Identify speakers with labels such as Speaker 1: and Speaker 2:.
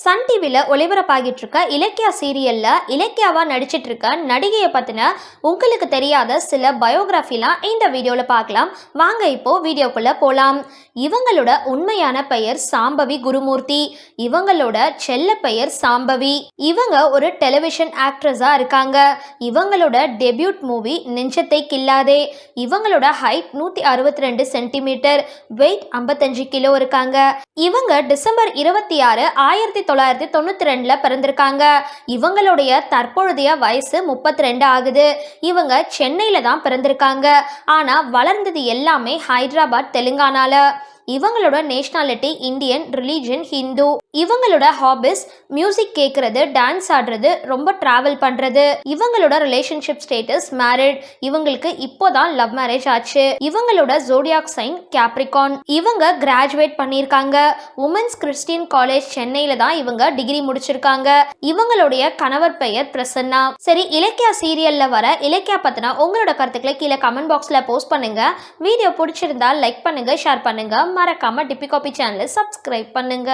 Speaker 1: Sun டிவியில் ஒளிபரப்பாகிட்டு இருக்க இலக்கியா சீரியலில் இலக்கியாவாக நடிச்சிட்டு இருக்க நடிகையை பற்றின உங்களுக்கு தெரியாத சில பயோகிராஃபிலாம் இந்த வீடியோவில் பார்க்கலாம். வாங்க இப்போ வீடியோக்குள்ளே போகலாம். இவங்களோட உண்மையான பெயர் சாம்பவி குருமூர்த்தி. இவங்களோட செல்ல பெயர் சாம்பவி. இவங்க ஒரு டெலிவிஷன் ஆக்ட்ரஸாக இருக்காங்க. இவங்களோட டெபியூட் மூவி நெஞ்சத்தை கில்லாதே. இவங்களோட ஹைட் 162 சென்டிமீட்டர், வெயிட் 55 கிலோ இருக்காங்க. இவங்க டிசம்பர் 26, 1992 பிறந்திருக்காங்க. இவங்களுடைய தற்பொழுதைய வயசு 32 ஆகுது. இவங்க சென்னையில தான் பிறந்திருக்காங்க. ஆனா வளர்ந்தது எல்லாமே ஹைதராபாத், தெலுங்கானால. இவங்களோட நேஷனாலிட்டி இந்தியன், ரிலீஜன் ஹிந்து. இவங்களோட ஹாபிஸ் மியூசிக் கேட்கறது, டான்ஸ் ஆடுறது, ரொம்ப டிராவல் பண்றது. இவங்களோட ரிலேஷன்ஷிப் ஸ்டேட்டஸ் மேரிட். இவங்களுக்கு இப்போதான் லவ் மேரேஜ் ஆச்சு. இவங்களோட ஜோடியாக் சைன் கேப்ரிகான். இவங்க கிராஜுவேட் பண்ணியிருக்காங்க. உமன்ஸ் கிறிஸ்டியன் காலேஜ் சென்னையில தான் இவங்க டிகிரி முடிச்சிருக்காங்க. இவங்களுடைய கணவர் பெயர் பிரசன்னா. சரி, இலக்கியா சீரியல்ல வர இலக்கியா பத்தின உங்களோட கருத்துக்களை கீழே கமெண்ட் பாக்ஸ்ல போஸ்ட் பண்ணுங்க. வீடியோ பிடிச்சிருந்தா லைக் பண்ணுங்க, ஷேர் பண்ணுங்க. மறக்காம டிபி காபி சேனலை சப்ஸ்கிரைப் பண்ணுங்க.